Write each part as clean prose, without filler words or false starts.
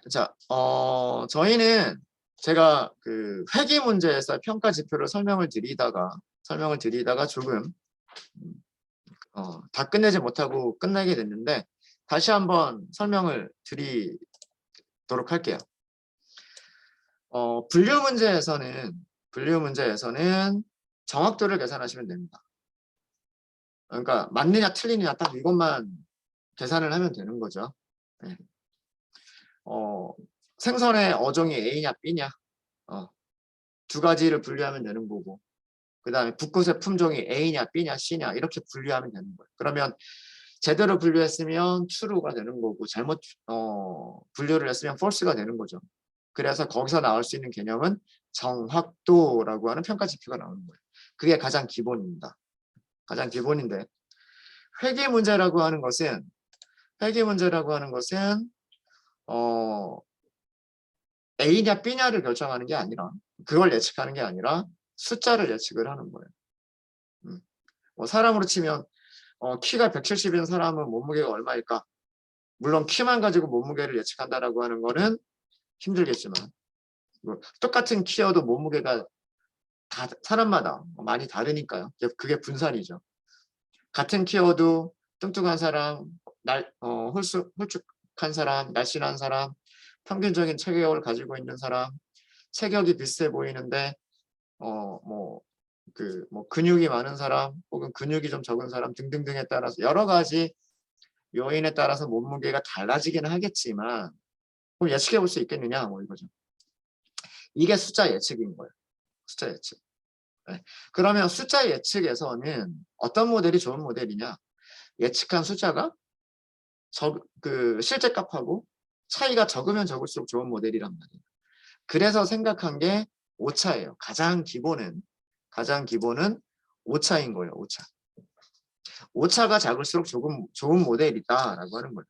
자, 저희는 제가 그 회계 문제에서 평가 지표를 설명을 드리다가 조금 다 끝내지 못하고 끝나게 됐는데 다시 한번 설명을 드리도록 할게요. 분류 문제에서는 정확도를 계산하시면 됩니다. 그러니까 맞느냐 틀리느냐 딱 이것만 계산을 하면 되는 거죠. 네. 생선의 어종이 A냐 B냐 두 가지를 분류하면 되는 거고, 그 다음에 붓꽃의 품종이 A냐 B냐 C냐 이렇게 분류하면 되는 거예요. 그러면 제대로 분류했으면 true가 되는 거고, 잘못 분류를 했으면 false가 되는 거죠. 그래서 거기서 나올 수 있는 개념은 정확도라고 하는 평가 지표가 나오는 거예요. 그게 가장 기본입니다. 가장 기본인데, 회계 문제라고 하는 것은 A냐 B냐를 결정하는 게 아니라, 그걸 예측하는 게 아니라 숫자를 예측을 하는 거예요. 사람으로 치면 키가 170인 사람은 몸무게가 얼마일까? 물론 키만 가지고 몸무게를 예측한다라고 하는 거는 힘들겠지만, 똑같은 키여도 몸무게가 다 사람마다 많이 다르니까요. 그게 분산이죠. 같은 키여도 뚱뚱한 사람, 홀쭉한 사람, 날씬한 사람, 평균적인 체격을 가지고 있는 사람, 체격이 비슷해 보이는데 근육이 많은 사람, 혹은 근육이 좀 적은 사람 등등등에 따라서 여러 가지 요인에 따라서 몸무게가 달라지기는 하겠지만, 그럼 예측해 볼 수 있겠느냐, 이거죠. 이게 숫자 예측인 거예요. 숫자 예측. 네. 그러면 숫자 예측에서는 어떤 모델이 좋은 모델이냐? 예측한 숫자가 실제 값하고 차이가 적으면 적을수록 좋은 모델이란 말이에요. 그래서 생각한 게 오차예요. 가장 기본은 오차인 거예요. 오차가 작을수록 조금 좋은 모델이다라고 하는 거예요.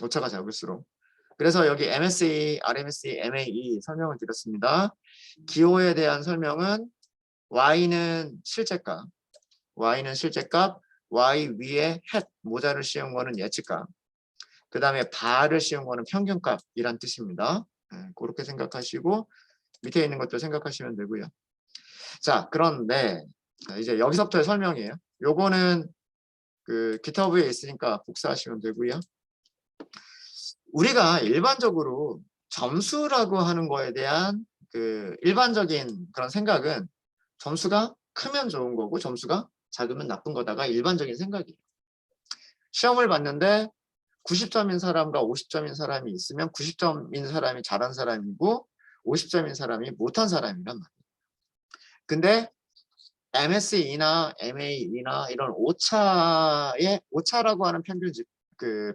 오차가 작을수록. 그래서 여기 MSE, RMSE, MAE 설명을 드렸습니다. 기호에 대한 설명은 Y는 실제값, Y 위에 hat, 모자를 씌운 거는 예측값, 그 다음에 bar를 씌운 거는 평균값이란 뜻입니다. 그렇게 생각하시고 밑에 있는 것도 생각하시면 되고요. 자, 그런데 이제 여기서부터의 설명이에요. 요거는 그 GitHub에 있으니까 복사하시면 되고요. 우리가 일반적으로 점수라고 하는 거에 대한 그 일반적인 그런 생각은 점수가 크면 좋은 거고 점수가 작으면 나쁜 거다가 일반적인 생각이에요. 시험을 봤는데 90점인 사람과 50점인 사람이 있으면 90점인 사람이 잘한 사람이고 50점인 사람이 못한 사람이란 말이에요. 근데 MSE나 MAE나 이런 오차라고 하는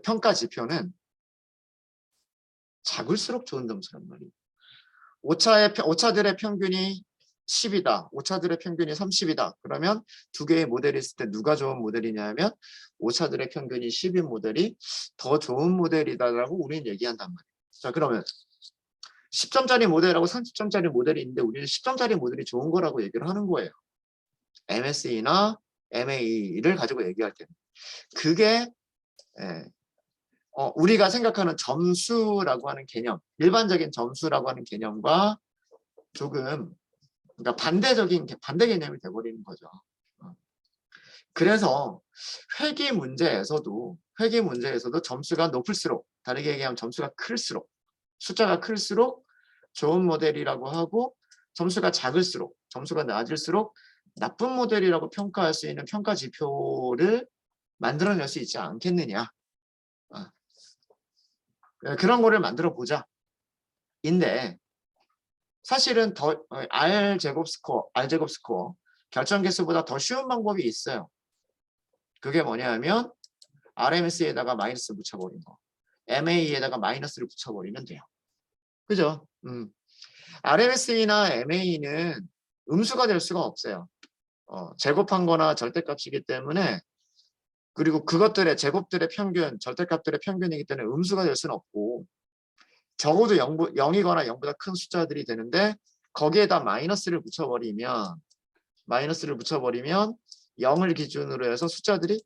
평가 지표는 작을수록 좋은 점수란 말이에요. 오차들의 평균이 10이다. 오차들의 평균이 30이다. 그러면 두 개의 모델이 있을 때 누가 좋은 모델이냐면 오차들의 평균이 10인 모델이 더 좋은 모델이다라고 우리는 얘기한단 말이에요. 자, 그러면 10점짜리 모델하고 30점짜리 모델이 있는데 우리는 10점짜리 모델이 좋은 거라고 얘기를 하는 거예요. MSE나 MAE를 가지고 얘기할 때는. 그게 우리가 생각하는 점수라고 하는 개념, 일반적인 점수라고 하는 개념과 조금 그러니까 반대 개념이 돼버리는 거죠. 그래서 회계 문제에서도 점수가 높을수록, 다르게 얘기하면 점수가 클수록, 숫자가 클수록 좋은 모델이라고 하고 점수가 작을수록, 점수가 낮을수록 나쁜 모델이라고 평가할 수 있는 평가 지표를 만들어낼 수 있지 않겠느냐. 그런 거를 만들어 보자. 인데 사실은 R 제곱 스코어 결정 개수보다 더 쉬운 방법이 있어요. 그게 뭐냐면 RMS에다가 마이너스 붙여버린 거, MA에다가 마이너스를 붙여버리면 돼요. 그죠? RMS나 MA는 음수가 될 수가 없어요. 제곱한 거나 절대값이기 때문에, 그리고 그것들의 제곱들의 평균, 절대값들의 평균이기 때문에 음수가 될 수는 없고, 적어도 0이거나 0보다 큰 숫자들이 되는데 거기에다 마이너스를 붙여버리면 0을 기준으로 해서 숫자들이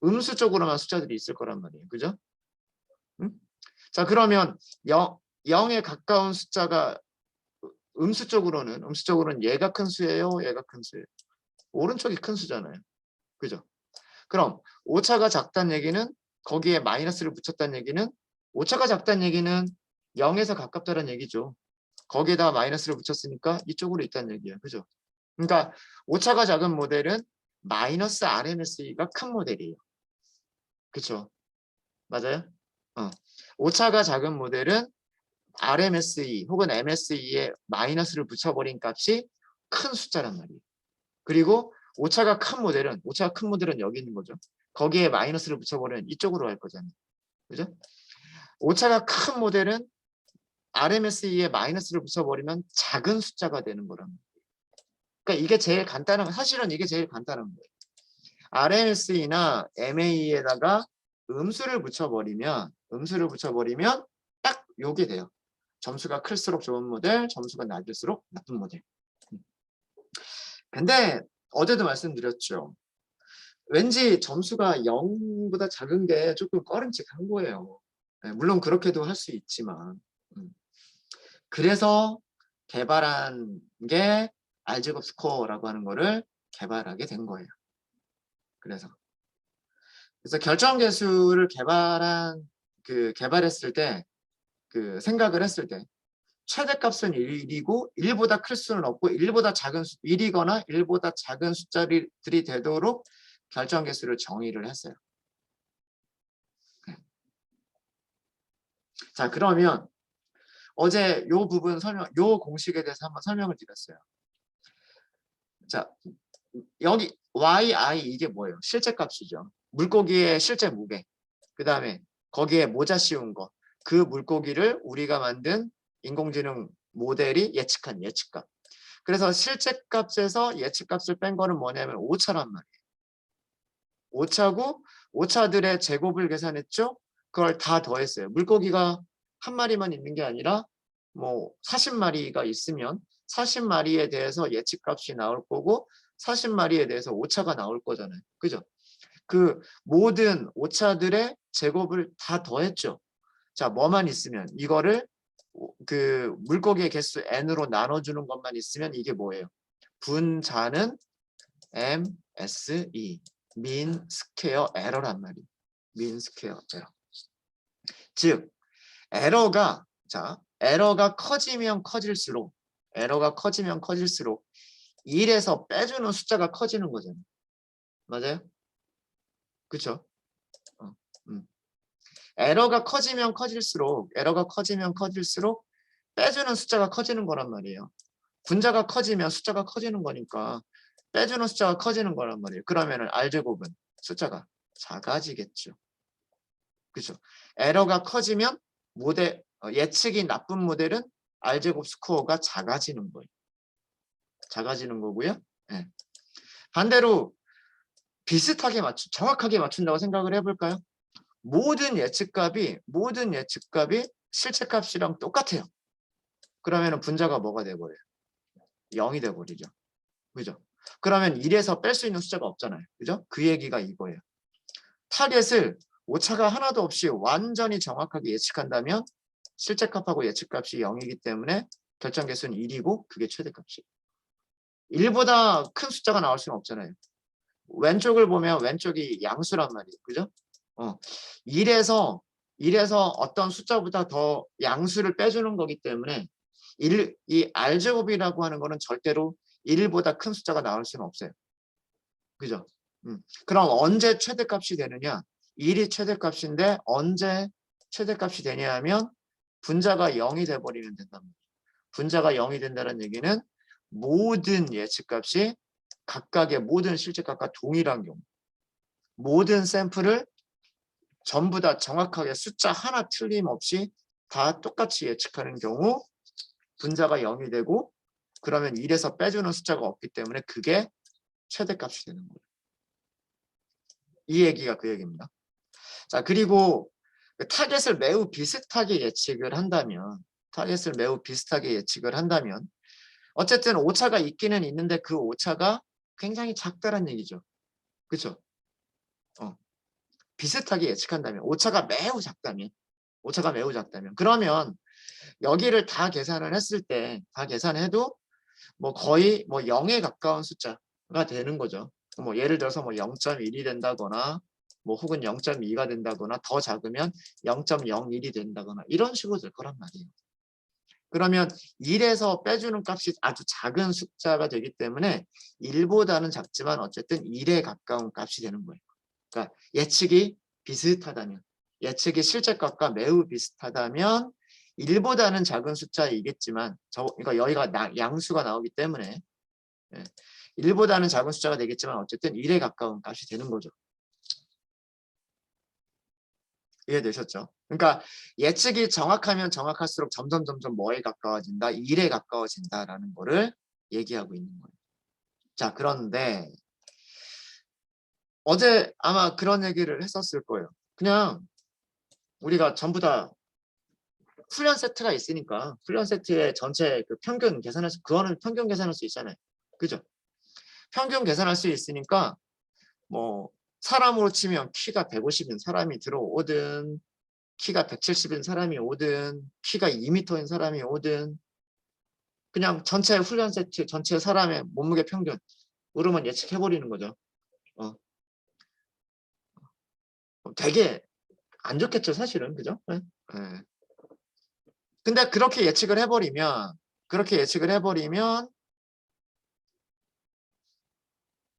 음수 쪽으로만 숫자들이 있을 거란 말이에요. 그죠? 응? 자, 그러면 0에 가까운 숫자가 음수적으로는 얘가 큰 수예요? 얘가 큰 수예요? 오른쪽이 큰 수잖아요. 그죠? 그럼 오차가 작다는 얘기는 거기에 마이너스를 붙였다는 얘기는 오차가 작다는 얘기는 0에서 가깝다는 얘기죠. 거기에다 마이너스를 붙였으니까 이쪽으로 있다는 얘기예요. 그죠? 그러니까 오차가 작은 모델은 마이너스 RMSE가 큰 모델이에요. 그쵸? 맞아요? 오차가 작은 모델은 RMSE 혹은 MSE에 마이너스를 붙여버린 값이 큰 숫자란 말이에요. 그리고 오차가 큰 모델은 여기 있는 거죠. 거기에 마이너스를 붙여버리면 이쪽으로 갈 거잖아요. 그죠? 오차가 큰 모델은 RMSE에 마이너스를 붙여버리면 작은 숫자가 되는 거란 말이에요. 그러니까 이게 제일 간단한, 사실은 이게 제일 간단한 거예요. RMSE나 MA에다가 음수를 붙여버리면 딱 요게 돼요. 점수가 클수록 좋은 모델, 점수가 낮을수록 나쁜 모델. 근데 어제도 말씀드렸죠. 왠지 점수가 0보다 작은 게 조금 꺼림칙한 거예요. 물론 그렇게도 할 수 있지만. 그래서 개발한 게 알제곱 스코어라고 하는 거를 개발하게 된 거예요. 그래서 결정계수를 개발했을 때, 생각을 했을 때, 최대값은 1이고 1보다 클 수는 없고 1이거나 1보다 작은 숫자들이 되도록 결정계수를 정의를 했어요. 자, 그러면 어제 요 부분 요 공식에 대해서 한번 설명을 드렸어요. 자, 여기 yi 이게 뭐예요? 실제값이죠. 물고기의 실제 무게. 그 다음에 거기에 모자 씌운 거. 그 물고기를 우리가 만든 인공지능 모델이 예측한 예측값. 그래서 실제값에서 예측값을 뺀 거는 뭐냐면 오차란 말이에요. 오차고 오차들의 제곱을 계산했죠. 그걸 다 더했어요. 물고기가 한 마리만 있는 게 아니라 뭐 40마리가 있으면 40마리에 대해서 예측값이 나올 거고 40마리에 대해서 오차가 나올 거잖아요. 그죠? 그 모든 오차들의 제곱을 다 더했죠. 자, 뭐만 있으면 이거를 그 물고기의 개수 n으로 나눠주는 것만 있으면 이게 뭐예요? 분자는 MSE, 민 스퀘어 에러란 말이에요. 민 스퀘어 에러. 즉 에러가 커지면 커질수록 1에서 빼주는 숫자가 커지는 거잖아요. 맞아요? 그쵸? 에러가 커지면 커질수록 빼주는 숫자가 커지는 거란 말이에요. 분자가 커지면 숫자가 커지는 거니까 빼주는 숫자가 커지는 거란 말이에요. 그러면은 R제곱은 숫자가 작아지겠죠. 그죠? 에러가 커지면 예측이 나쁜 모델은 R제곱 스코어가 작아지는 거예요. 작아지는 거고요. 네. 반대로 비슷하게 정확하게 맞춘다고 생각을 해볼까요? 모든 예측값이 실제값이랑 똑같아요. 그러면 분자가 뭐가 돼버려요? 0이 돼버리죠. 그죠? 그러면 1에서 뺄 수 있는 숫자가 없잖아요. 그죠? 그 얘기가 이거예요. 타겟을 오차가 하나도 없이 완전히 정확하게 예측한다면 실제값하고 예측값이 0이기 때문에 결정계수는 1이고 그게 최대값이에요. 1보다 큰 숫자가 나올 수는 없잖아요. 왼쪽을 보면 왼쪽이 양수란 말이에요. 그죠? 1에서 어떤 숫자보다 더 양수를 빼주는 거기 때문에 이 R제곱이라고 하는 거는 절대로 1보다 큰 숫자가 나올 수는 없어요. 그죠? 그럼 언제 최대값이 되느냐? 1이 최대값인데 언제 최대값이 되냐 하면 분자가 0이 돼버리면 된단 말이에요. 분자가 0이 된다는 얘기는 모든 예측값이 각각의 모든 실제값과 동일한 경우 모든 샘플을 전부 다 정확하게 숫자 하나 틀림없이 다 똑같이 예측하는 경우 분자가 0이 되고 그러면 1에서 빼주는 숫자가 없기 때문에 그게 최대값이 되는 거예요. 이 얘기가 그 얘기입니다. 자, 그리고 타겟을 매우 비슷하게 예측을 한다면 어쨌든 오차가 있기는 있는데 그 오차가 굉장히 작다란 얘기죠. 그렇죠? 비슷하게 예측한다면 오차가 매우 작다면 오차가 매우 작다면. 그러면 여기를 다 계산을 했을 때, 다 계산해도 뭐 거의 뭐 0에 가까운 숫자가 되는 거죠. 뭐 예를 들어서 뭐 0.1이 된다거나 뭐 혹은 0.2가 된다거나 더 작으면 0.01이 된다거나 이런 식으로 될 거란 말이에요. 그러면 1에서 빼주는 값이 아주 작은 숫자가 되기 때문에 1보다는 작지만 어쨌든 1에 가까운 값이 되는 거예요. 그러니까 예측이 비슷하다면, 예측이 실제 값과 매우 비슷하다면 1보다는 작은 숫자이겠지만, 그러니까 여기가 양수가 나오기 때문에 1보다는 작은 숫자가 되겠지만 어쨌든 1에 가까운 값이 되는 거죠. 이해되셨죠? 그러니까 예측이 정확하면 정확할수록 점점 뭐에 가까워진다? 1에 가까워진다라는 거를 얘기하고 있는 거예요. 자, 그런데 어제 아마 그런 얘기를 했었을 거예요. 그냥 우리가 전부 다 훈련 세트가 있으니까 훈련 세트의 전체 그 평균 계산할 수, 그거는 평균 계산할 수 있잖아요. 그죠? 평균 계산할 수 있으니까 뭐 사람으로 치면 키가 150인 사람이 들어오든 키가 170인 사람이 오든 키가 2m인 사람이 오든 그냥 전체 훈련 세트 전체 사람의 몸무게 평균으로만 예측해버리는 거죠. 되게 안 좋겠죠 사실은. 그죠? 네. 네. 근데 그렇게 예측을 해버리면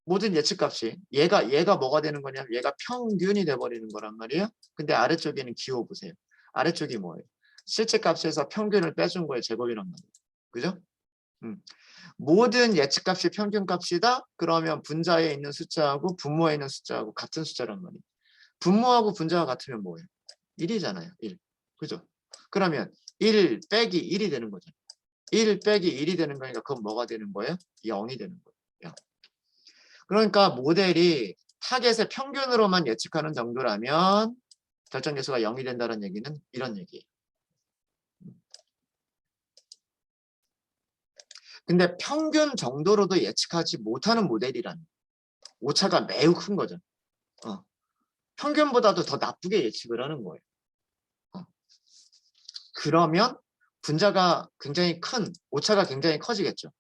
모든 예측값이 얘가 뭐가 되는 거냐면 얘가 평균이 돼버리는 거란 말이에요. 근데 아래쪽에는 기호 보세요. 아래쪽이 뭐예요? 실제 값에서 평균을 빼준 거의 제곱이란 말이에요. 그죠? 모든 예측값이 평균값이다? 그러면 분자에 있는 숫자하고 분모에 있는 숫자하고 같은 숫자란 말이에요. 분모하고 분자가 같으면 뭐예요? 1이잖아요. 1. 그죠? 그러면 1 빼기 1이 되는 거죠. 1 빼기 1이 되는 거니까 그건 뭐가 되는 거예요? 0이 되는 거예요. 0. 그러니까 모델이 타겟의 평균으로만 예측하는 정도라면 결정계수가 0이 된다는 얘기는 이런 얘기예요. 근데 평균 정도로도 예측하지 못하는 모델이란 오차가 매우 큰 거죠. 평균보다도 더 나쁘게 예측을 하는 거예요. 그러면 분자가 굉장히 오차가 굉장히 커지겠죠.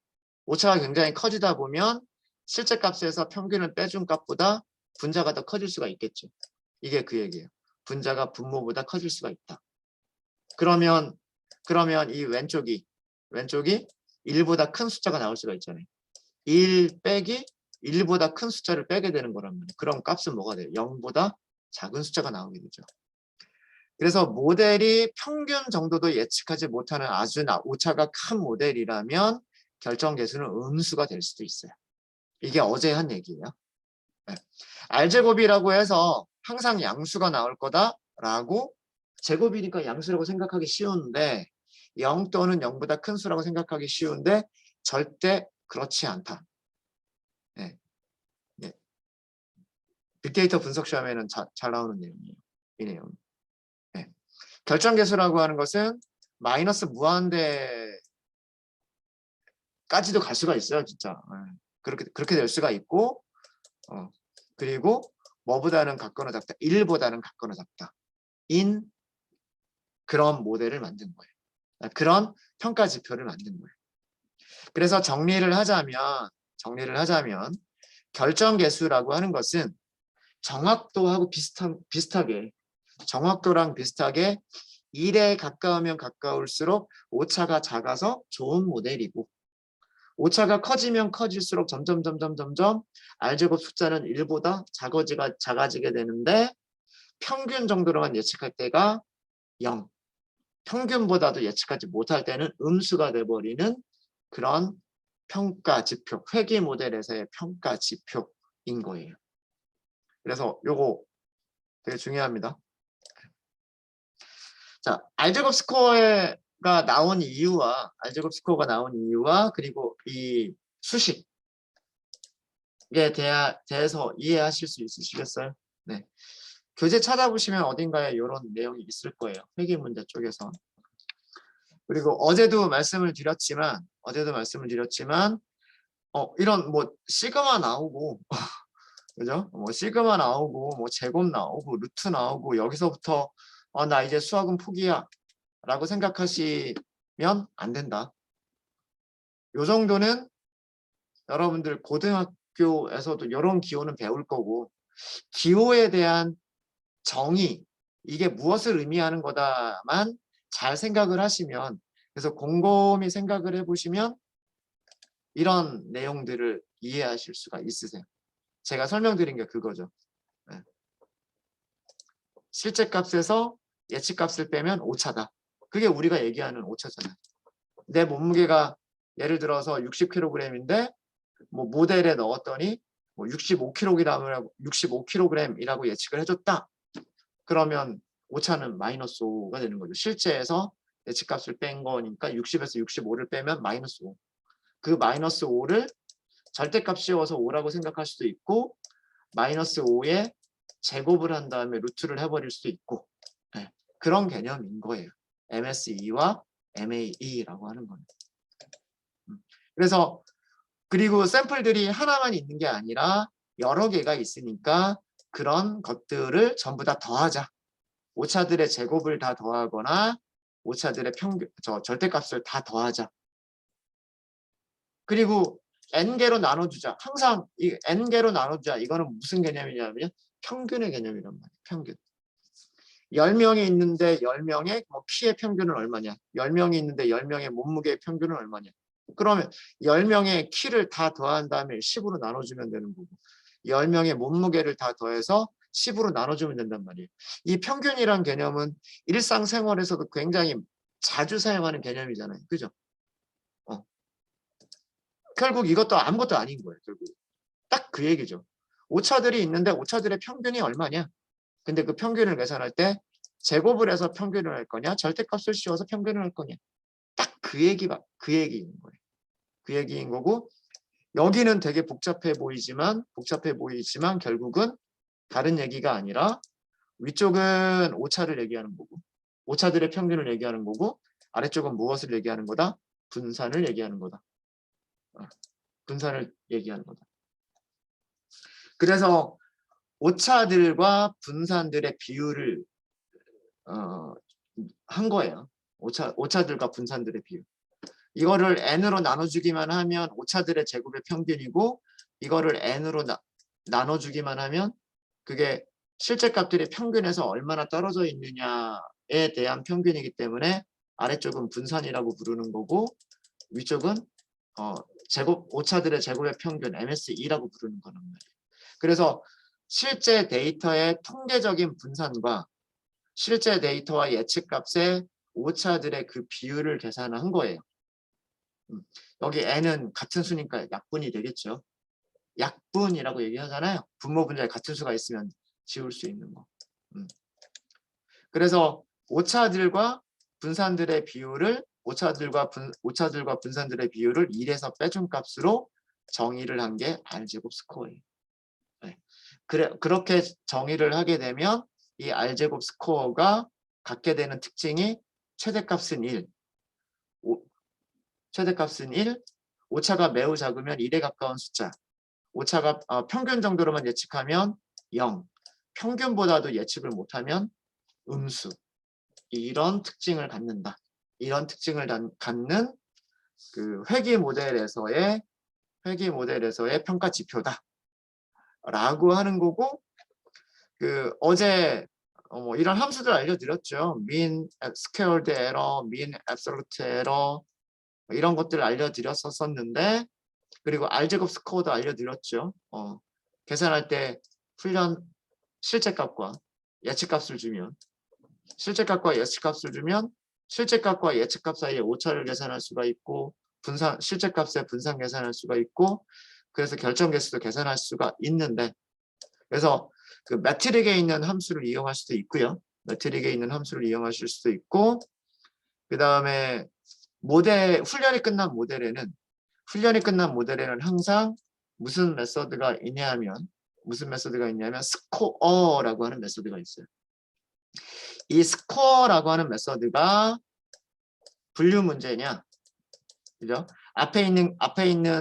오차가 굉장히 커지다 보면 실제 값에서 평균을 빼준 값보다 분자가 더 커질 수가 있겠죠. 이게 그 얘기예요. 분자가 분모보다 커질 수가 있다. 그러면 이 왼쪽이 1보다 큰 숫자가 나올 수가 있잖아요. 1 빼기 1보다 큰 숫자를 빼게 되는 거란 말이에요. 그럼 값은 뭐가 돼요? 0보다 작은 숫자가 나오게 되죠. 그래서 모델이 평균 정도도 예측하지 못하는 아주 오차가 큰 모델이라면 결정계수는 음수가 될 수도 있어요. 이게 어제 한 얘기예요. 네. R제곱이라고 해서 항상 양수가 나올 거다라고 제곱이니까 양수라고 생각하기 쉬운데 0 또는 0보다 큰 수라고 생각하기 쉬운데 절대 그렇지 않다. 네. 네. 빅데이터 분석 시험에는 잘 나오는 내용이에요. 이 내용. 네. 결정계수라고 하는 것은 마이너스 무한대까지도 갈 수가 있어요, 진짜. 네. 그렇게 될 수가 있고, 그리고 뭐보다는 같거나 작다, 1보다는 같거나 작다. 인 그런 모델을 만든 거예요. 그런 평가 지표를 만든 거예요. 그래서 정리를 하자면 결정계수라고 하는 것은 정확도하고 비슷하게 정확도랑 비슷하게 1에 가까우면 가까울수록 오차가 작아서 좋은 모델이고 오차가 커지면 커질수록 점점 R제곱 숫자는 1보다 작아지게 되는데 평균 정도로만 예측할 때가 0. 평균보다도 예측하지 못할 때는 음수가 돼버리는 그런 평가 지표, 회귀 모델에서의 평가 지표인 거예요. 그래서 요거 되게 중요합니다. 자, R제곱 스코어가 나온 이유와 그리고 이 수식에 대해서 이해하실 수 있으시겠어요? 네. 교재 찾아보시면 어딘가에 이런 내용이 있을 거예요. 회귀 문제 쪽에서. 그리고 어제도 말씀을 드렸지만 이런 뭐 시그마 나오고 그죠? 뭐 시그마 나오고 뭐 제곱 나오고 루트 나오고 여기서부터 나 이제 수학은 포기야 라고 생각하시면 안 된다. 요 정도는 여러분들 고등학교에서도 이런 기호는 배울 거고, 기호에 대한 정의, 이게 무엇을 의미하는 거다만 잘 생각을 하시면, 그래서 곰곰이 생각을 해보시면 이런 내용들을 이해하실 수가 있으세요. 제가 설명드린 게 그거죠. 네. 실제값에서 예측값을 빼면 오차다. 그게 우리가 얘기하는 오차잖아요. 내 몸무게가 예를 들어서 60kg인데 뭐 모델에 넣었더니 뭐 65kg이라고 예측을 해줬다. 그러면 오차는 마이너스 5가 되는 거죠. 실제에서 예측값을 뺀 거니까 60에서 65를 빼면 마이너스 5. 그 마이너스 5를 절대값 씌워서 5라고 생각할 수도 있고, 마이너스 5에 제곱을 한 다음에 루트를 해버릴 수도 있고, 네, 그런 개념인 거예요. MSE와 MAE라고 하는 거는. 그래서 그리고 샘플들이 하나만 있는 게 아니라 여러 개가 있으니까 그런 것들을 전부 다 더하자. 오차들의 제곱을 다 더하거나 오차들의 절대값을 다 더하자. 그리고 n개로 나눠주자. 항상 이 n개로 나눠주자. 이거는 무슨 개념이냐면 평균의 개념이란 말이에요. 평균. 10명이 있는데 10명의 키의 평균은 얼마냐. 10명이 있는데 10명의 몸무게의 평균은 얼마냐. 그러면 10명의 키를 다 더한 다음에 10으로 나눠주면 되는 거고, 10명의 몸무게를 다 더해서 10으로 나눠주면 된단 말이에요. 이 평균이란 개념은 일상생활에서도 굉장히 자주 사용하는 개념이잖아요. 그죠? 결국 이것도 아무것도 아닌 거예요. 결국 딱 그 얘기죠. 오차들이 있는데 오차들의 평균이 얼마냐. 근데 그 평균을 계산할 때 제곱을 해서 평균을 할 거냐, 절대값을 씌워서 평균을 할 거냐. 딱 그 얘기인 거예요. 그 얘기인 거고, 여기는 되게 복잡해 보이지만 결국은 다른 얘기가 아니라 위쪽은 오차를 얘기하는 거고, 오차들의 평균을 얘기하는 거고, 아래쪽은 무엇을 얘기하는 거다? 분산을 얘기하는 거다. 분산을 얘기하는 거다. 그래서 오차들과 분산들의 비율을 한 거예요. 오차들과 분산들의 비율. 이거를 n으로 나눠주기만 하면 오차들의 제곱의 평균이고, 이거를 n으로 나눠주기만 하면 그게 실제 값들이 평균에서 얼마나 떨어져 있느냐에 대한 평균이기 때문에 아래쪽은 분산이라고 부르는 거고, 위쪽은 오차들의 제곱의 평균 MSE라고 부르는 거란 말이에요. 그래서 실제 데이터의 통계적인 분산과 실제 데이터와 예측값의 오차들의 그 비율을 계산한 거예요. 여기 n은 같은 수니까 약분이 되겠죠. 약분이라고 얘기하잖아요. 분모 분자에 같은 수가 있으면 지울 수 있는 거. 그래서 오차들과 분산들의 비율을 오차들과 분산들의 비율을 1에서 빼준 값으로 정의를 한 게 R제곱 스코어예요. 네. 그렇게 정의를 하게 되면 이 R제곱 스코어가 갖게 되는 특징이 최대값은 1, 최대값은 1, 오차가 매우 작으면 1에 가까운 숫자, 오차가 평균 정도로만 예측하면 0, 평균보다도 예측을 못하면 음수. 이런 특징을 갖는다. 이런 특징을 갖는 그 회귀 모델에서의 평가 지표다. 라고 하는 거고, 어제 이런 함수들 알려드렸죠. mean squared error, mean absolute error 이런 것들을 알려드렸었는데, 그리고 R제곱 스코어도 알려드렸죠. 계산할 때 실제값과 예측값을 주면 실제값과 예측값 사이에 오차를 계산할 수가 있고, 실제값의 분산 계산할 수가 있고, 그래서 결정개수도 계산할 수가 있는데, 그래서 그 매트릭에 있는 함수를 이용할 수도 있고요. 매트릭에 있는 함수를 이용하실 수도 있고, 그 다음에 훈련이 끝난 모델에는 항상 무슨 메서드가 있냐면 스코어라고 하는 메서드가 있어요. 이 스코어라고 하는 메서드가 분류 문제냐, 그죠? 앞에 있는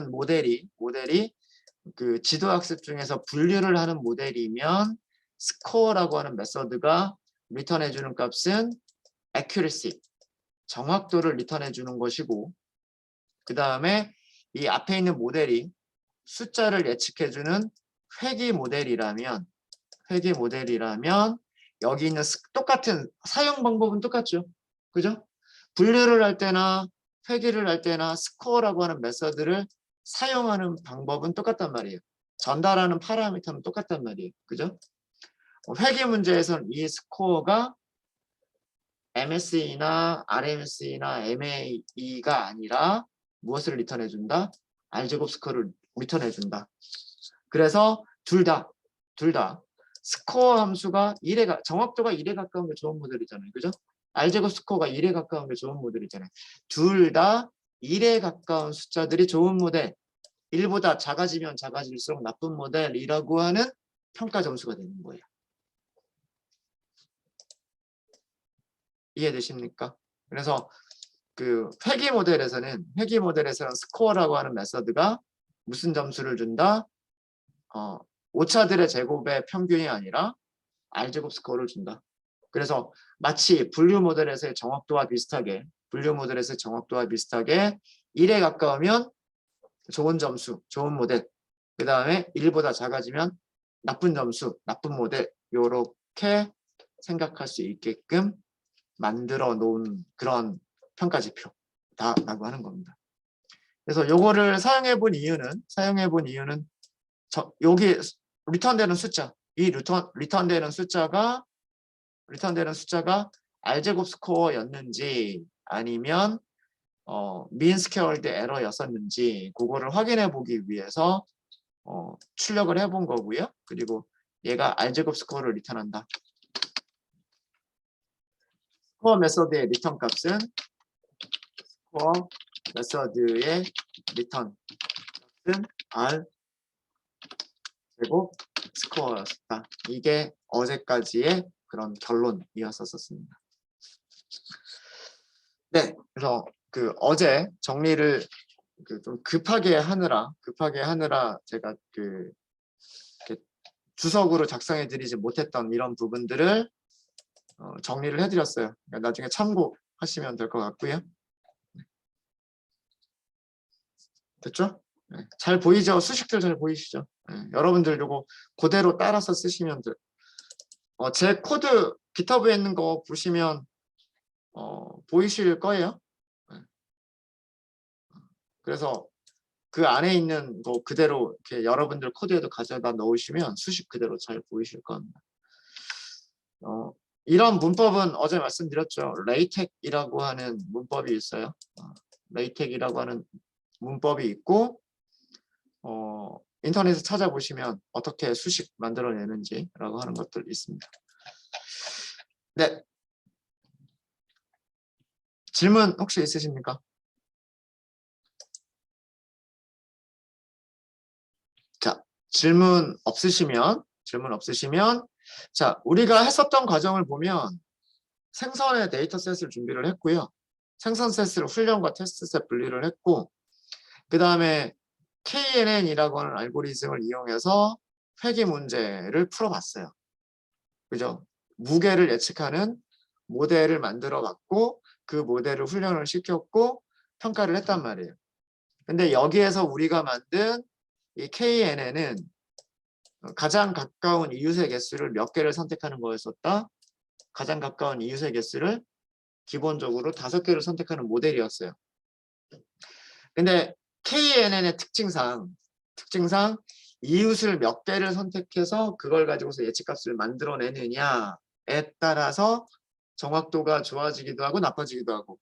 모델이 그 지도학습 중에서 분류를 하는 모델이면 스코어라고 하는 메서드가 리턴해 주는 값은 accuracy, 정확도를 리턴해 주는 것이고, 그 다음에 이 앞에 있는 모델이 숫자를 예측해 주는 회귀 모델이라면 여기 있는 똑같은 사용 방법은 똑같죠. 그죠? 분류를 할 때나 회귀를 할 때나 스코어라고 하는 메서드를 사용하는 방법은 똑같단 말이에요. 전달하는 파라미터는 똑같단 말이에요. 그죠? 회귀 문제에서는 이 스코어가 MSE나 RMSE나 MAE가 아니라 무엇을 리턴해 준다? R제곱 스코어를 리턴해 준다. 그래서 둘 다 스코어 함수가 1에 정확도가 1에 가까운 게 좋은 모델이잖아요. 그죠? R제곱 스코어가 1에 가까운 게 좋은 모델이잖아요. 둘 다 1에 가까운 숫자들이 좋은 모델, 1보다 작아지면 작아질수록 나쁜 모델이라고 하는 평가 점수가 되는 거예요. 이해되십니까? 그래서 그 회귀 모델에서는 스코어라고 하는 메서드가 무슨 점수를 준다? 오차들의 제곱의 평균이 아니라 R제곱 스코어를 준다. 그래서 마치 분류 모델에서의 정확도와 비슷하게 1에 가까우면 좋은 점수, 좋은 모델, 그 다음에 1보다 작아지면 나쁜 점수, 나쁜 모델, 이렇게 생각할 수 있게끔 만들어 놓은 그런 평가 지표다라고 하는 겁니다. 그래서 요거를 사용해 본 이유는 여기 리턴되는 숫자, 이 리턴되는 숫자가 R제곱 스코어였는지 아니면 민 스퀘어드 에러였었는지 그거를 확인해 보기 위해서 출력을 해본 거고요. 그리고 얘가 R제곱 스코어를 리턴한다. 스코어 메서드의 리턴 값은 스코어 메서드의 리턴 값은 R제곱 스코어였다. 이게 어제까지의 그런 결론이었었습니다. 네, 그래서 그 어제 정리를 좀 급하게 하느라 제가 이렇게 주석으로 작성해 드리지 못했던 이런 부분들을 정리를 해드렸어요. 그러니까 나중에 참고하시면 될 것 같고요. 됐죠? 네, 잘 보이죠? 수식들 잘 보이시죠? 네, 여러분들 요거 그대로 따라서 쓰시면 돼요. 제 코드 GitHub에 있는 거 보시면 보이실 거예요. 네. 그래서 그 안에 있는 거 그대로 이렇게 여러분들 코드에도 가져다 넣으시면 수식 그대로 잘 보이실 겁니다. 이런 문법은 어제 말씀드렸죠. 레이텍이라고 하는 문법이 있어요. 레이텍이라고 하는 문법이 있고 인터넷에 찾아보시면 어떻게 수식 만들어내는지라고 하는 것들 있습니다. 네. 질문 혹시 있으십니까? 자, 질문 없으시면 자, 우리가 했었던 과정을 보면 생선의 데이터셋을 준비를 했고요. 생선셋을 훈련과 테스트셋 분리를 했고 그 다음에 KNN이라고 하는 알고리즘을 이용해서 회귀 문제를 풀어봤어요. 그죠? 무게를 예측하는 모델을 만들어 봤고 그 모델을 훈련을 시켰고 평가를 했단 말이에요. 근데 여기에서 우리가 만든 이 KNN은 가장 가까운 이웃의 개수를 몇 개를 선택하는 거였었다. 가장 가까운 이웃의 개수를 기본적으로 5개를 선택하는 모델이었어요. 근데 KNN의 특징상 이웃을 몇 개를 선택해서 그걸 가지고서 예측값을 만들어내느냐에 따라서 정확도가 좋아지기도 하고 나빠지기도 하고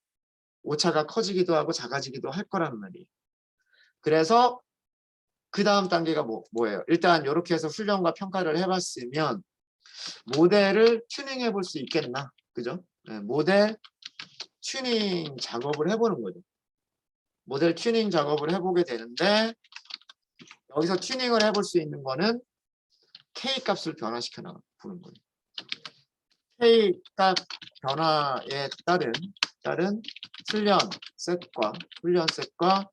오차가 커지기도 하고 작아지기도 할 거란 말이에요. 그래서 그 다음 단계가 뭐예요? 일단 이렇게 해서 훈련과 평가를 해봤으면 모델을 튜닝해 볼 수 있겠나? 그죠? 네, 모델 튜닝 작업을 해보는 거죠. 모델 튜닝 작업을 해보게 되는데 여기서 튜닝을 해볼 수 있는 거는 K값을 변화시켜 보는 거예요. K값 변화에 따른 훈련 셋과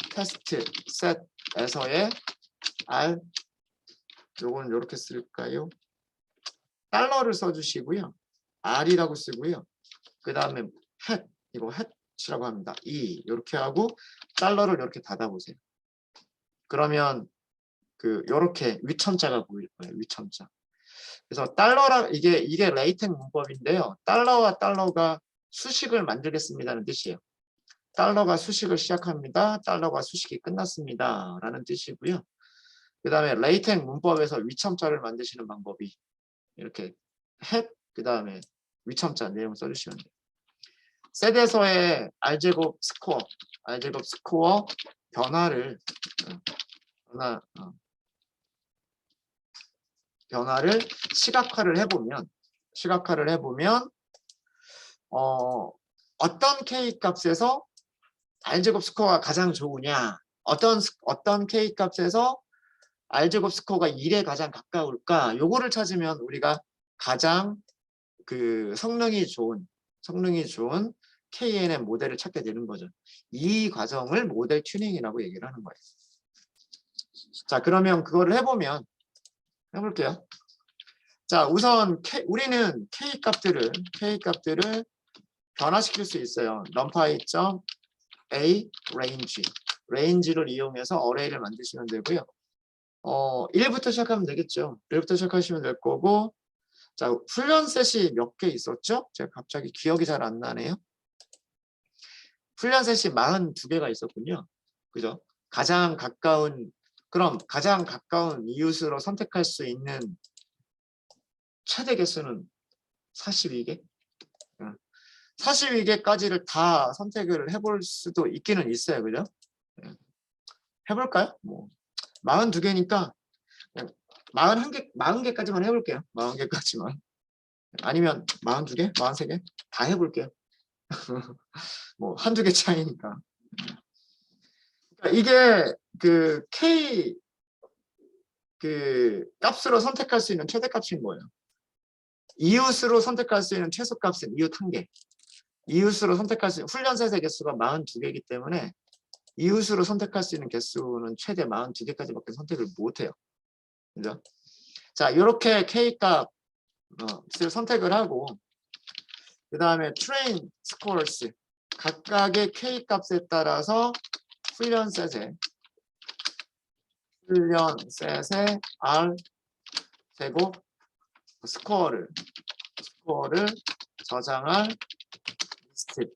테스트 셋에서의 R 요건 이렇게 쓸까요? 달러를 써주시고요. R이라고 쓰고요. 그 다음에 hat, 이거 hat이라고 합니다. 이렇게 하고 달러를 이렇게 닫아보세요. 그러면 요렇게 위첨자가 보일 거예요. 위첨자. 그래서 달러라 이게 레이텍 문법인데요. 달러와 달러가 수식을 만들겠습니다는 뜻이에요. 달러가 수식을 시작합니다. 달러가 수식이 끝났습니다. 라는 뜻이고요. 그 다음에 레이텍 문법에서 위첨자를 만드시는 방법이 이렇게 hat, 그 다음에 위첨자 내용을 써주시면 돼요. 셋에서의 R제곱 스코어 변화를 시각화를 해보면 어떤 K 값에서 R제곱 스코어가 가장 좋으냐, 어떤 K 값에서 R제곱 스코어가 1에 가장 가까울까, 요거를 찾으면 우리가 가장 성능이 좋은 KNN 모델을 찾게 되는 거죠. 이 과정을 모델 튜닝이라고 얘기를 하는 거예요. 자, 그러면 그거를 해볼게요. 자, 우선 우리는 K 값들을 변화시킬 수 있어요. numpy.a range를 이용해서 어레이를 만드시면 되고요. 1부터 시작하면 되겠죠. 1부터 시작하시면 될 거고, 자, 훈련 셋이 몇 개 있었죠? 제가 갑자기 기억이 잘 안 나네요. 훈련 셋이 42개가 있었군요. 그죠? 가장 가까운 이웃으로 선택할 수 있는 최대 개수는 42개? 42개까지를 다 선택을 해볼 수도 있기는 있어요. 그죠? 해볼까요? 42개니까 40개까지만 해볼게요. 40개까지만. 아니면 42개? 43개? 다 해볼게요. 한두 개 차이니까. 이게 K 값으로 선택할 수 있는 최대값인 거예요. 이웃으로 선택할 수 있는 최소값은 이웃 1개. 이웃으로 선택할 수 있는 훈련셋의 개수가 42개이기 때문에 이웃으로 선택할 수 있는 개수는 최대 42개까지밖에 선택을 못해요. 그죠? 자, 이렇게 K 값을 선택을 하고, 그 다음에 train scores, 각각의 K 값에 따라서 훈련셋의 R 제곱 스코어를 저장할 리스트를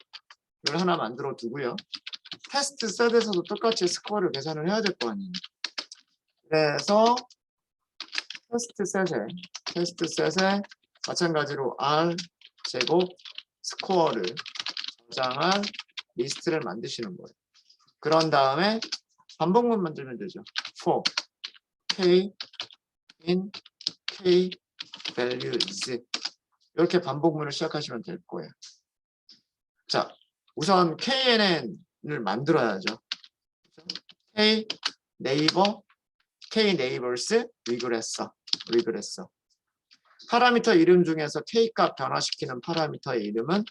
하나 만들어 두고요. 테스트 셋에서도 똑같이 스코어를 계산을 해야 될 거 아니에요. 그래서 테스트 셋에 마찬가지로 R 제곱 스코어를 저장할 리스트를 만드시는 거예요. 그런 다음에 반복문 만들면 되죠. for k in k values, 이렇게 반복문을 시작하시면 될 거예요. 자, 우선 KNN을 만들어야죠. K neighbors 리그레서. 파라미터 이름 중에서 K 값 변화시키는 파라미터의 이름은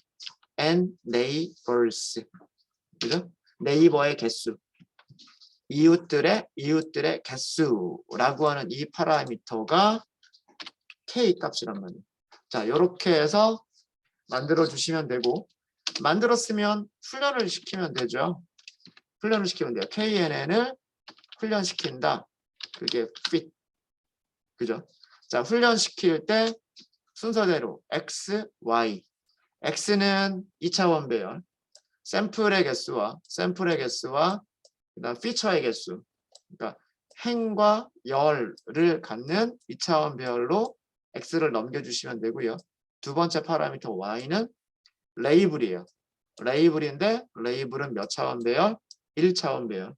n neighbors. 그죠? 네이버의 개수. 이웃들의 개수라고 하는 이 파라미터가 K 값이란 말이에요. 자, 이렇게 해서 만들어 주시면 되고, 만들었으면 훈련을 시키면 되죠. 훈련을 시키면 돼요. KNN을 훈련시킨다. 그게 fit. 그죠? 자, 훈련시킬 때 순서대로 X, Y. X는 2차원 배열. 샘플의 개수와 그다음 피처의 개수. 그러니까 행과 열을 갖는 2차원 배열로 X를 넘겨주시면 되고요. 두 번째 파라미터 Y는 레이블이에요. 레이블인데 레이블은 몇 차원 배열? 1차원 배열.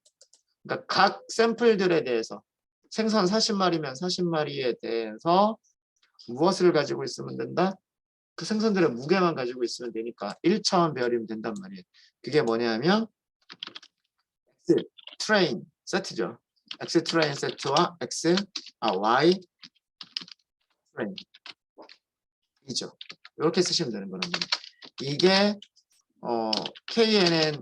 그러니까 각 샘플들에 대해서 생선 40마리면 40마리에 대해서 무엇을 가지고 있으면 된다? 그 생선들의 무게만 가지고 있으면 되니까 1차원 배열이면 된단 말이에요. 그게 뭐냐면 X 트레인 세트죠. X 트레인 세트와 Y 트레인 이죠. 이렇게 쓰시면 되는 거란 말이에요. 이게 KNN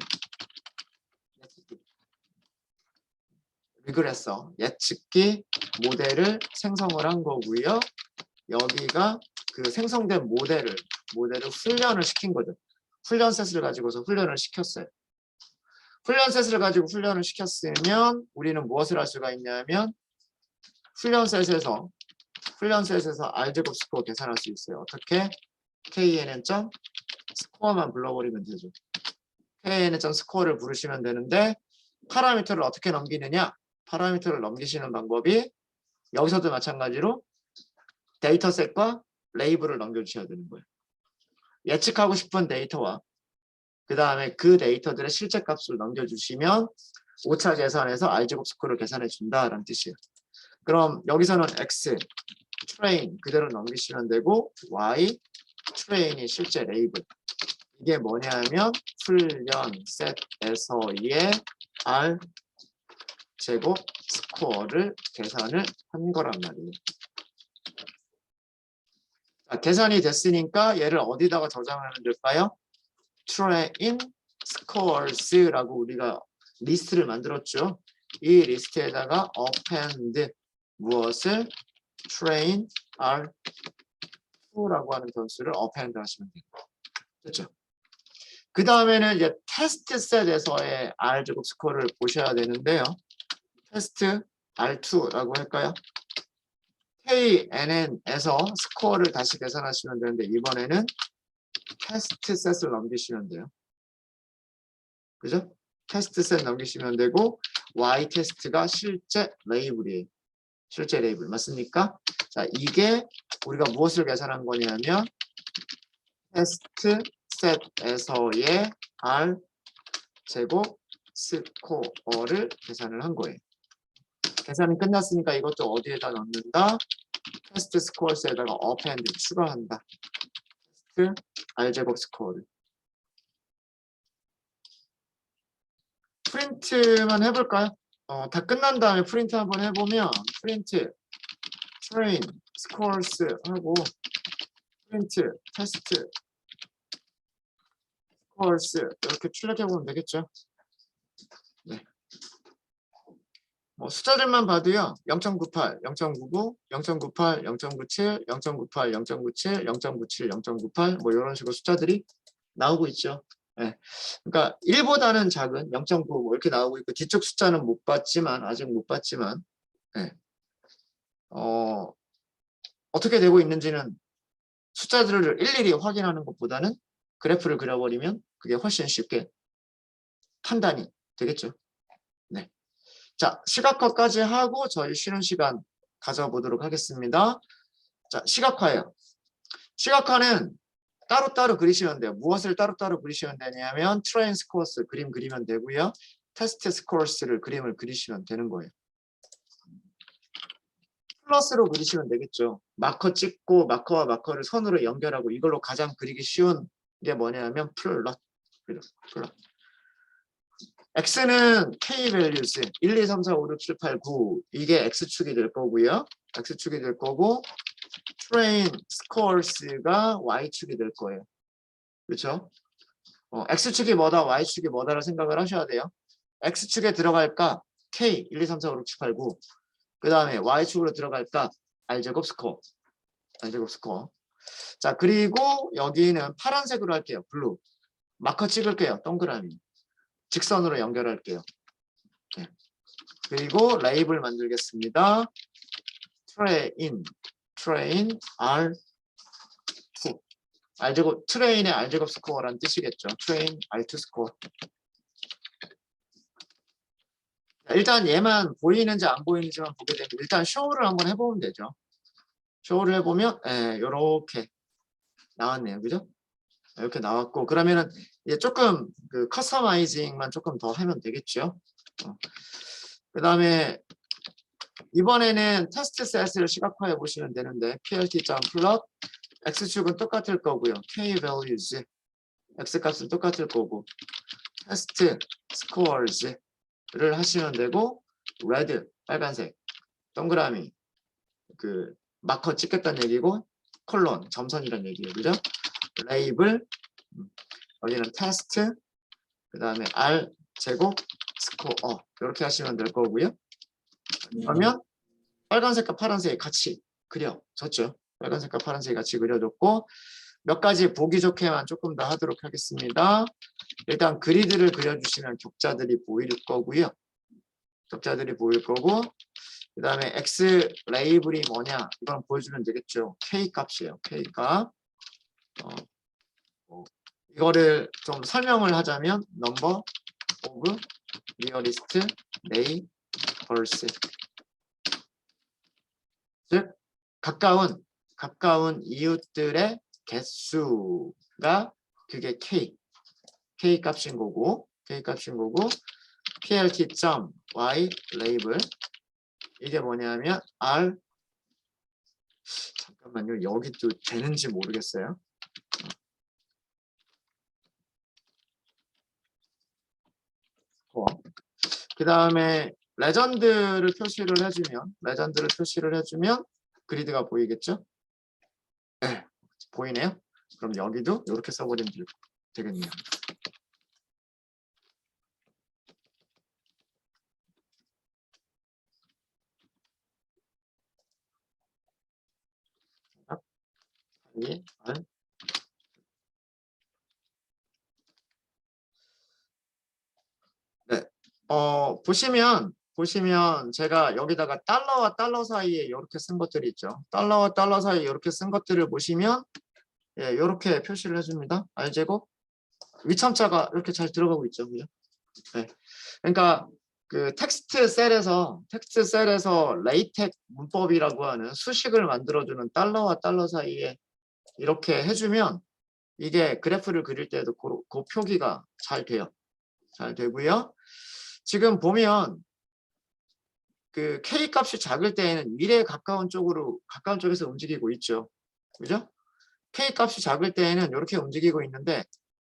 리그레서 예측기 모델을 생성을 한 거고요. 여기가 그 생성된 모델을 모델을 훈련을 시킨 거죠. 훈련 셋을 가지고서 훈련을 시켰어요. 훈련 셋을 가지고 훈련을 시켰으면 우리는 무엇을 할 수가 있냐면 훈련 셋에서 R제곱 스코어 계산할 수 있어요. 어떻게? KNN.점 스코어만 불러버리면 되죠. KNN.점 스코어를 부르시면 되는데 파라미터를 어떻게 넘기느냐? 파라미터를 넘기시는 방법이 여기서도 마찬가지로 데이터셋과 레이블을 넘겨주셔야 되는 거예요. 예측하고 싶은 데이터와 그 다음에 그 데이터들의 실제 값을 넘겨주시면 오차 계산해서 R제곱 스코어를 계산해 준다라는 뜻이에요. 그럼 여기서는 X, train 그대로 넘기시면 되고 Y, train이 실제 레이블. 이게 뭐냐면 훈련 셋에서의 R 제곱 스코어를 계산을 한 거란 말이에요. 자, 계산이 됐으니까 얘를 어디다가 저장하면 될까요? train scores라고 우리가 리스트를 만들었죠. 이 리스트에다가 append 무엇을 train R2라고 하는 변수를 append 하시면 돼요. 됐죠? 그 다음에는 이제 테스트 셋에서의 R 제곱 스코어를 보셔야 되는데요. 테스트 R2라고 할까요? KNN에서 스코어를 다시 계산하시면 되는데 이번에는 테스트 셋을 넘기시면 돼요. 그죠? 테스트 셋 넘기시면 되고 Y 테스트가 실제 레이블이에요. 실제 레이블 맞습니까? 자, 이게 우리가 무엇을 계산한 거냐면 테스트 셋에서의 R 제곱 스코어를 계산을 한 거예요. 계산이 끝났으니까 이것도 어디에다 넣는다? 테스트 스코어스에다가 append 추가한다. 테스트 R 제곱 스코어를. 프린트만 해볼까요? 다 끝난 다음에 프린트 한번 해보면 프린트 train scores 하고 프린트 테스트 scores 이렇게 출력해보면 되겠죠. 네. 뭐 숫자들만 봐도요. 0.98, 0.99, 0.98, 0.97, 0.98, 0.97, 0.97, 0.98 뭐 이런 식으로 숫자들이 나오고 있죠. 네. 그러니까 1보다는 작은 0.9 뭐 이렇게 나오고 있고 뒤쪽 숫자는 못 봤지만 아직 못 봤지만 네. 어떻게 되고 있는지는 숫자들을 일일이 확인하는 것보다는 그래프를 그려버리면 그게 훨씬 쉽게 판단이 되겠죠. 네. 자, 시각화까지 하고 저희 쉬는 시간 가져보도록 하겠습니다. 자, 시각화예요. 시각화는 따로따로 그리시면 돼요. 무엇을 따로따로 그리시면 되냐면 트레인 스코어스 그림 그리면 되고요. 테스트 스코어스를 그림을 그리시면 되는 거예요. 플러스로 그리시면 되겠죠. 마커 찍고 마커와 마커를 선으로 연결하고 이걸로 가장 그리기 쉬운 게 뭐냐면 플롯. x는 k values 1, 2, 3, 4, 5, 6, 7, 8, 9 이게 x축이 될 거고요. x축이 될 거고 train scores가 y축이 될 거예요. 그렇죠? x축이 뭐다 y축이 뭐다라고 생각을 하셔야 돼요. x축에 들어갈까 k 1, 2, 3, 4, 5, 6, 7, 8, 9 그 다음에 y축으로 들어갈까 r제곱 스코어. r제곱 스코어. 자, 그리고 여기는 파란색으로 할게요. 블루. 마커 찍을게요. 동그라미. 직선으로 연결할게요. 네. 그리고 레이블 만들겠습니다. train R2. R제곱, 트레인의 R제곱 스코어라는 뜻이겠죠. train R2 스코어. 일단 얘만 보이는지 안 보이는지만 보게 되면 일단 쇼를 한번 해보면 되죠. 쇼를 해보면 이렇게 나왔네요. 그죠? 이렇게 나왔고 그러면은 이제 조금 그 커스터마이징만 조금 더 하면 되겠죠. 그 다음에 이번에는 테스트 셋을 시각화해 보시면 되는데 plt.plot x축은 똑같을 거고요. k values x 값은 똑같을 거고 테스트 scores를 하시면 되고 red 빨간색 동그라미 그 마커 찍겠다는 얘기고 콜론 점선이라는 얘기예요. 그죠? 레이블 여기는 테스트 그 다음에 R 제곱 스코어 이렇게 하시면 될 거고요. 그러면 빨간색과 파란색이 같이 그려졌죠. 빨간색과 파란색이 같이 그려졌고 몇 가지 보기 좋게만 조금 더 하도록 하겠습니다. 일단 그리드를 그려주시면 격자들이 보일 거고요. 격자들이 보일 거고, 그 다음에 X 레이블이 뭐냐, 이건 보여주면 되겠죠. K 값이에요. K 값. 이거를 좀 설명을 하자면 number of nearest neighbors, 즉 가까운 이웃들의 개수가 그게 K 값인 거고, plt.y 레이블, 이게 뭐냐면 R, 잠깐만요, 여기도 되는지 모르겠어요. 그 다음에 레전드를 표시를 해주면 그리드가 보이겠죠? 네, 보이네요. 그럼 여기도 이렇게 써버리면 되겠네요. 네. 보시면 제가 여기다가 달러와 달러 사이에 이렇게 쓴 것들이 있죠. 달러와 달러 사이에 이렇게 쓴 것들을 보시면 예, 이렇게 표시를 해줍니다. R제곱 위참자가 이렇게 잘 들어가고 있죠. 그죠? 네. 그러니까 그 텍스트 셀에서 레이텍 문법이라고 하는 수식을 만들어주는 달러와 달러 사이에 이렇게 해주면 이게 그래프를 그릴 때도 그 표기가 잘 돼요. 잘 되고요. 지금 보면 그 K 값이 작을 때에는 1에 가까운 쪽에서 움직이고 있죠. 그죠? K 값이 작을 때에는 이렇게 움직이고 있는데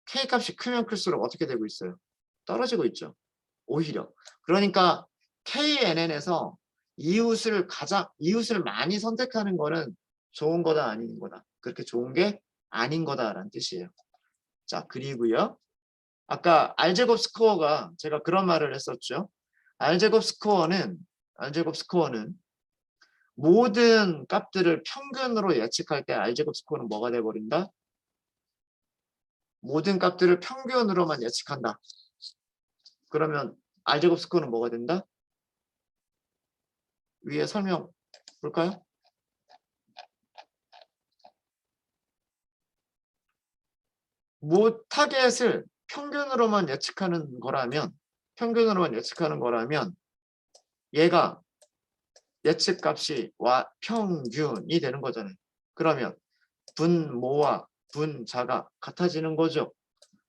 K 값이 크면 클수록 어떻게 되고 있어요? 떨어지고 있죠. 오히려. 그러니까 KNN에서 이웃을 많이 선택하는 거는 좋은 거다 아닌 거다. 그렇게 좋은 게 아닌 거다라는 뜻이에요. 자, 그리고요. 아까 R제곱 스코어가 제가 그런 말을 했었죠. R제곱 스코어는 모든 값들을 평균으로 예측할 때 R제곱 스코어는 뭐가 돼버린다? 모든 값들을 평균으로만 예측한다. 그러면 R제곱 스코어는 뭐가 된다? 위에 설명 볼까요? 타겟을 평균으로만 예측하는 거라면 얘가 예측값이 평균이 되는 거잖아요. 그러면 분모와 분자가 같아지는 거죠.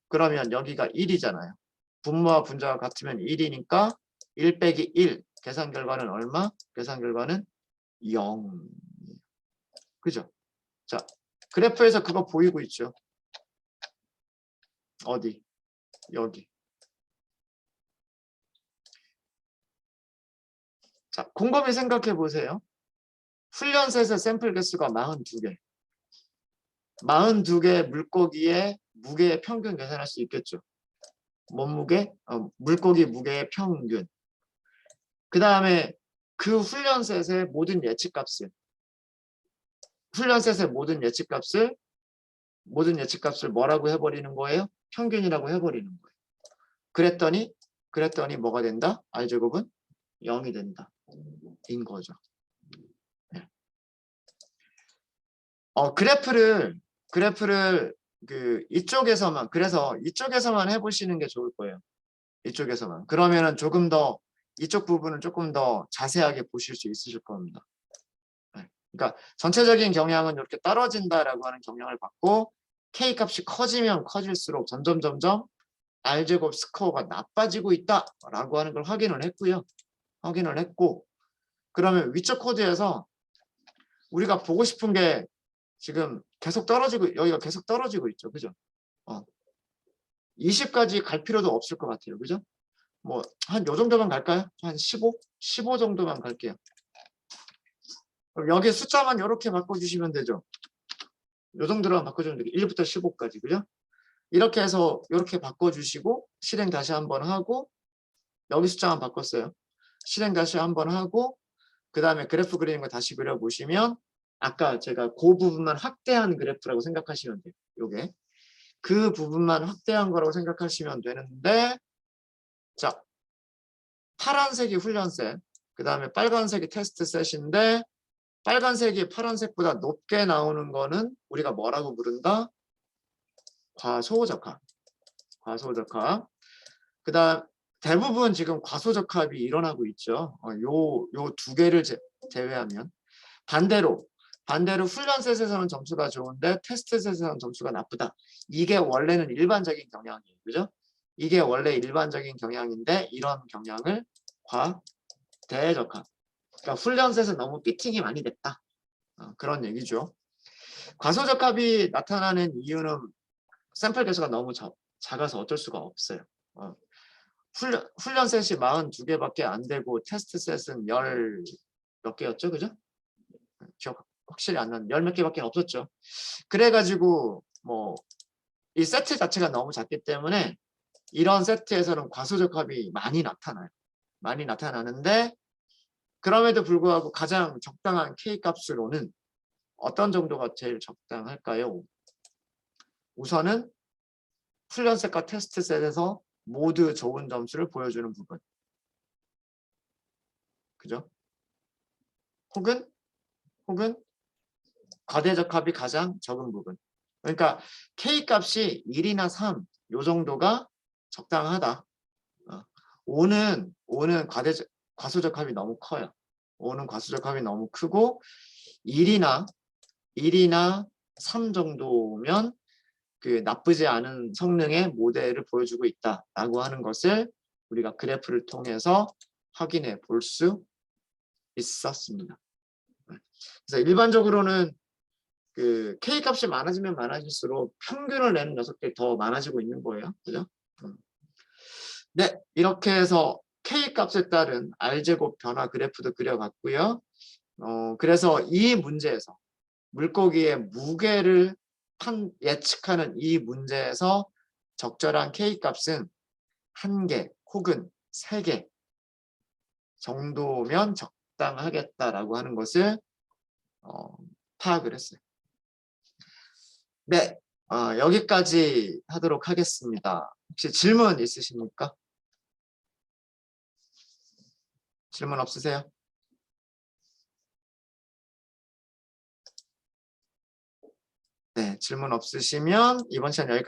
그러면 여기가 1이잖아요. 분모와 분자가 같으면 1이니까 1 빼기 1. 계산 결과는 얼마? 계산 결과는 0. 그죠? 자, 그래프에서 그거 보이고 있죠. 어디? 여기. 자, 곰곰이 생각해 보세요. 훈련셋의 샘플 개수가 42개. 42개 물고기의 무게의 평균 계산할 수 있겠죠. 몸무게? 물고기 무게의 평균. 그 다음에 그 훈련셋의 모든 예측값을 뭐라고 해버리는 거예요? 평균이라고 해버리는 거예요. 그랬더니 뭐가 된다? R제곱은 0이 된다. 인 거죠. 네. 그래프를 이쪽에서만 해보시는 게 좋을 거예요. 이쪽에서만. 그러면은 이쪽 부분은 조금 더 자세하게 보실 수 있으실 겁니다. 네. 그러니까 전체적인 경향은 이렇게 떨어진다라고 하는 경향을 받고 K 값이 커지면 커질수록 점점 R제곱 스코어가 나빠지고 있다라고 하는 걸 확인을 했고 그러면 위쪽 코드에서 우리가 보고 싶은 게 지금 여기가 계속 떨어지고 있죠. 그죠? 20까지 갈 필요도 없을 것 같아요. 그죠? 뭐 한 요 정도만 갈까요? 한 15 정도만 갈게요. 그럼 여기 숫자만 이렇게 바꿔주시면 되죠. 요 정도로만 바꿔주면 되죠. 1부터 15까지. 그죠? 이렇게 해서 이렇게 바꿔주시고 실행 다시 한번 하고 여기 숫자만 바꿨어요. 실행 다시 한번 하고 그 다음에 그래프 그리는 거 다시 그려보시면 아까 제가 그 부분만 확대한 그래프라고 생각하시면 돼요. 요게. 그 부분만 확대한 거라고 생각하시면 되는데, 자, 파란색이 훈련셋, 그 다음에 빨간색이 테스트 셋인데, 빨간색이 파란색보다 높게 나오는 거는 우리가 뭐라고 부른다? 과소적합. 과소적합. 그 다음 대부분 지금 과소적합이 일어나고 있죠. 요 두 개를 제외하면. 반대로 훈련셋에서는 점수가 좋은데 테스트셋에서는 점수가 나쁘다. 이게 원래는 일반적인 경향이에요. 그죠? 이게 원래 일반적인 경향인데 이런 경향을 과대적합. 그러니까 훈련셋은 너무 피팅이 많이 됐다. 그런 얘기죠. 과소적합이 나타나는 이유는 샘플 개수가 너무 작아서 어쩔 수가 없어요. 훈련셋이 42개밖에 안 되고 테스트셋은 10 몇 개였죠, 그죠? 기억 확실히 안 나는 10 몇 개밖에 없었죠. 그래가지고 뭐 이 세트 자체가 너무 작기 때문에 이런 세트에서는 과소적합이 많이 나타나요. 많이 나타나는데 그럼에도 불구하고 가장 적당한 K 값으로는 어떤 정도가 제일 적당할까요? 우선은 훈련셋과 테스트셋에서 모두 좋은 점수를 보여주는 부분. 그죠? 혹은 과대적합이 가장 적은 부분. 그러니까 K 값이 1이나 3, 요 정도가 적당하다. 5는 과소적합이 너무 커요. 5는 과소적합이 너무 크고 1이나 3 정도면 그 나쁘지 않은 성능의 모델을 보여주고 있다라고 하는 것을 우리가 그래프를 통해서 확인해 볼 수 있었습니다. 그래서 일반적으로는 그 K 값이 많아지면 많아질수록 평균을 내는 녀석들이 더 많아지고 있는 거예요. 그죠? 네, 이렇게 해서 K 값에 따른 R제곱 변화 그래프도 그려봤고요. 그래서 이 문제에서 물고기의 무게를 예측하는 이 문제에서 적절한 K 값은 1개 혹은 3개 정도면 적당하겠다라고 하는 것을 파악을 했어요. 네, 여기까지 하도록 하겠습니다. 혹시 질문 있으십니까? 질문 없으세요? 네, 질문 없으시면 이번 시간 여기까지